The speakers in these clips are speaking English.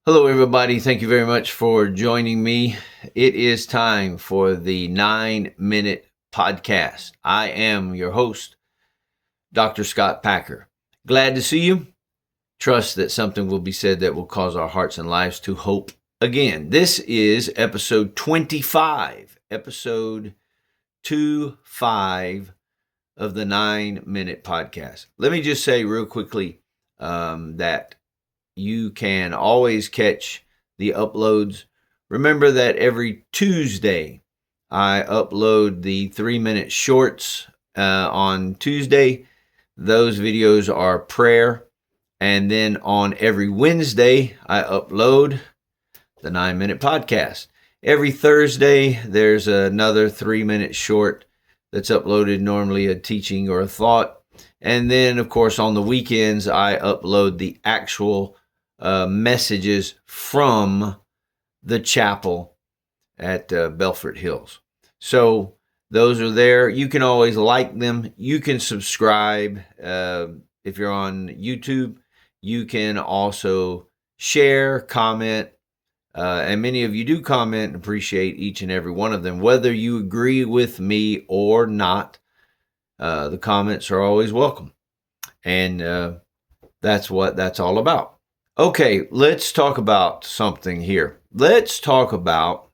Hello, everybody. Thank you very much for joining me. It is time for the 9-Minute Podcast. I am your host, Dr. Scott Packer. Glad to see you. Trust that something will be said that will cause our hearts and lives to hope again. This is episode 25, episode 25 of the 9-Minute Podcast. Let me just say real quickly that you can always catch the uploads. Remember that every Tuesday I upload the 3-minute shorts on Tuesday. Those videos are prayer. And then on every Wednesday, I upload the 9-Minute Podcast. Every Thursday, there's another 3-minute short that's uploaded, normally a teaching or a thought. And then, of course, on the weekends, I upload the actual messages from the chapel at Belfort Hills. So those are there. You can always like them. You can subscribe. If you're on YouTube, you can also share, comment, and many of you do comment and appreciate each and every one of them. Whether you agree with me or not, the comments are always welcome. And that's what that's all about. Okay, let's talk about something here. Let's talk about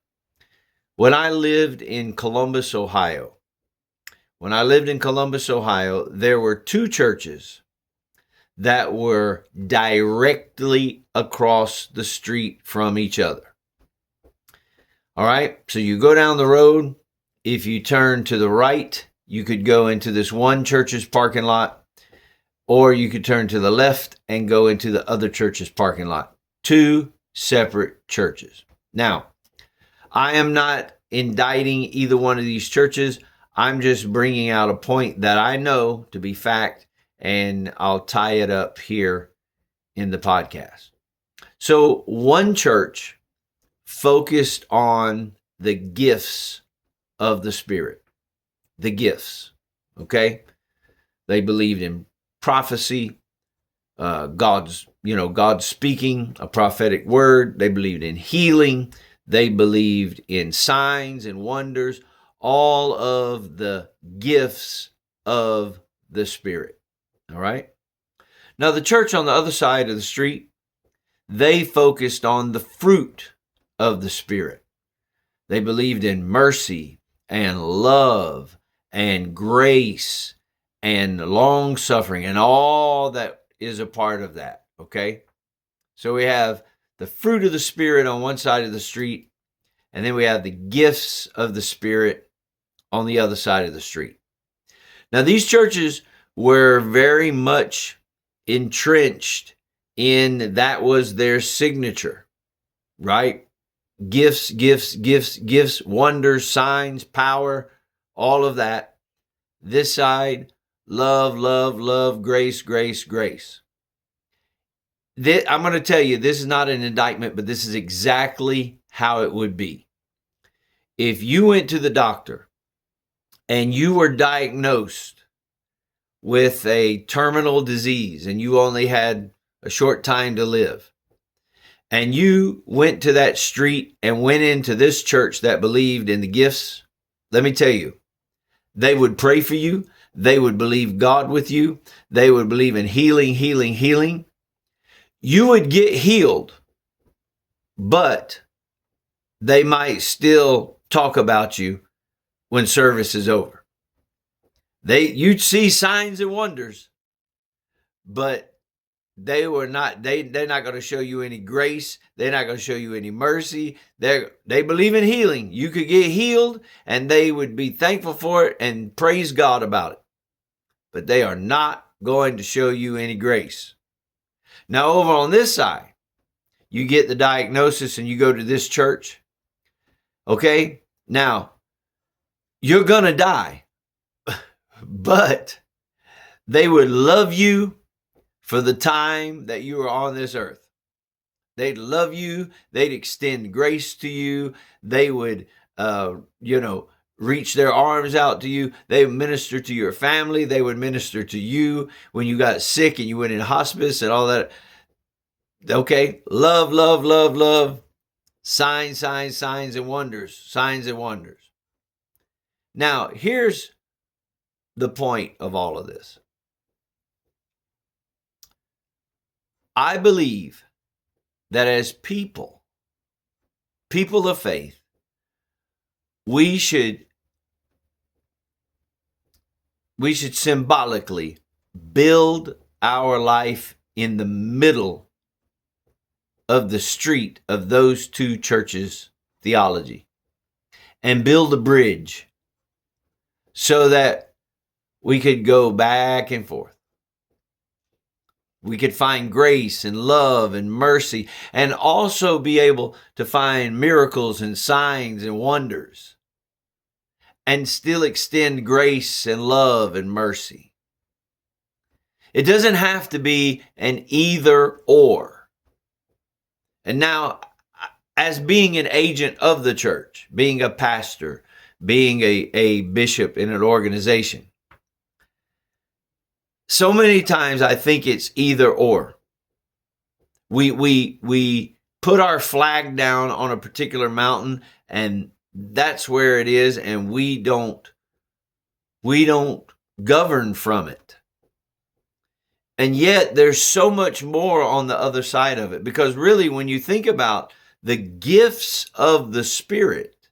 when I lived in Columbus, Ohio. When I lived in Columbus, Ohio, there were two churches that were directly across the street from each other. All right, so you go down the road. If you turn to the right, you could go into this one church's parking lot, or you could turn to the left and go into the other church's parking lot. Two separate churches. Now, I am not indicting either one of these churches. I'm just bringing out a point that I know to be fact, and I'll tie it up here in the podcast. So one church focused on the gifts of the Spirit. The gifts, okay? They believed in prophecy, God's speaking a prophetic word. They believed in healing. They believed in signs and wonders, all of the gifts of the Spirit. All right. Now, the church on the other side of the street, they focused on the fruit of the Spirit. They believed in mercy and love and grace and long suffering and all that is a part of that, okay? So we have the fruit of the Spirit on one side of the street, and then we have the gifts of the Spirit on the other side of the street. Now, these churches were very much entrenched in that was their signature, right? Gifts, gifts, gifts, gifts, wonders, signs, power, all of that. This side, love, love, love, grace, grace, grace. I'm going to tell you, this is not an indictment, but this is exactly how it would be. If you went to the doctor and you were diagnosed with a terminal disease and you only had a short time to live, and you went to that street and went into this church that believed in the gifts, let me tell you, they would pray for you. They would believe God with you. They would believe in healing, healing, healing. You would get healed, but they might still talk about you when service is over. You'd see signs and wonders, but they're not going to show you any grace. They're not going to show you any mercy. They believe in healing. You could get healed and they would be thankful for it and praise God about it. But they are not going to show you any grace. Now, over on this side, you get the diagnosis and you go to this church. Okay? Now, you're going to die, but they would love you for the time that you are on this earth. They'd love you. They'd extend grace to you. They would, reach their arms out to you. They would minister to your family. They would minister to you when you got sick and you went in hospice and all that. Okay, love, love, love, love. Signs, signs, signs, and wonders. Signs and wonders. Now, here's the point of all of this. I believe that as people of faith, we should symbolically build our life in the middle of the street of those two churches' theology and build a bridge so that we could go back and forth. We could find grace and love and mercy, and also be able to find miracles and signs and wonders, and still extend grace and love and mercy. It doesn't have to be an either or. And now, as being an agent of the church, being a pastor, being a bishop in an organization, so many times I think it's either or. We put our flag down on a particular mountain, and that's where it is, and we don't govern from it. And yet there's so much more on the other side of it, because really, when you think about the gifts of the Spirit,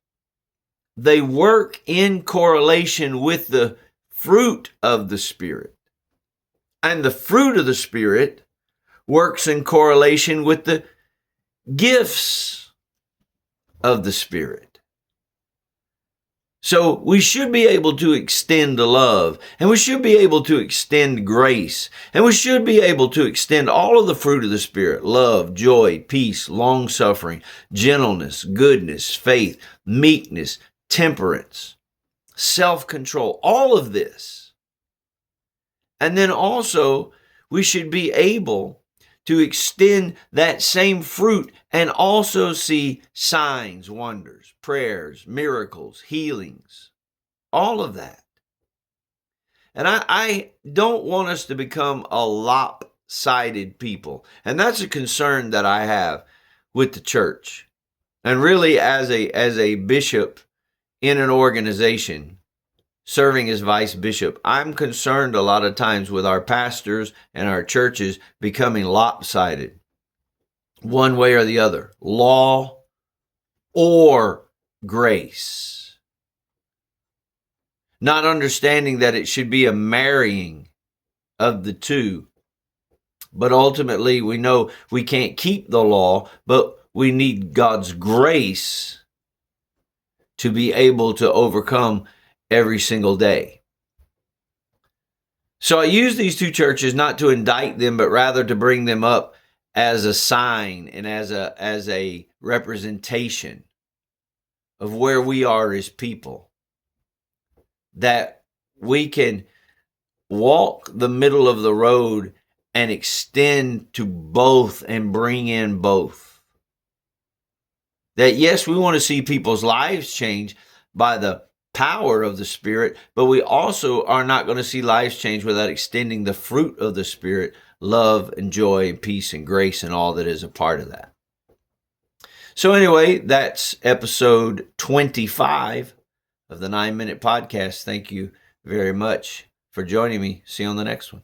they work in correlation with the fruit of the Spirit. And the fruit of the Spirit works in correlation with the gifts of the Spirit. So we should be able to extend love, and we should be able to extend grace, and we should be able to extend all of the fruit of the Spirit: love, joy, peace, long-suffering, gentleness, goodness, faith, meekness, temperance, self-control, all of this. And then also, we should be able to extend that same fruit and also see signs, wonders, prayers, miracles, healings, all of that. And I don't want us to become a lopsided people. And that's a concern that I have with the church. And really, as a bishop in an organization, serving as vice bishop, I'm concerned a lot of times with our pastors and our churches becoming lopsided, one way or the other, law or grace. Not understanding that it should be a marrying of the two. But ultimately, we know we can't keep the law, but we need God's grace to be able to overcome every single day. So I use these two churches not to indict them, but rather to bring them up as a sign and as a representation of where we are as people. That we can walk the middle of the road and extend to both and bring in both. That yes, we want to see people's lives change by the power of the Spirit, but we also are not going to see lives change without extending the fruit of the Spirit: love and joy and peace and grace and all that is a part of that. So anyway, that's episode 25 of the 9 Minute Podcast. Thank you very much for joining me. See you on the next one.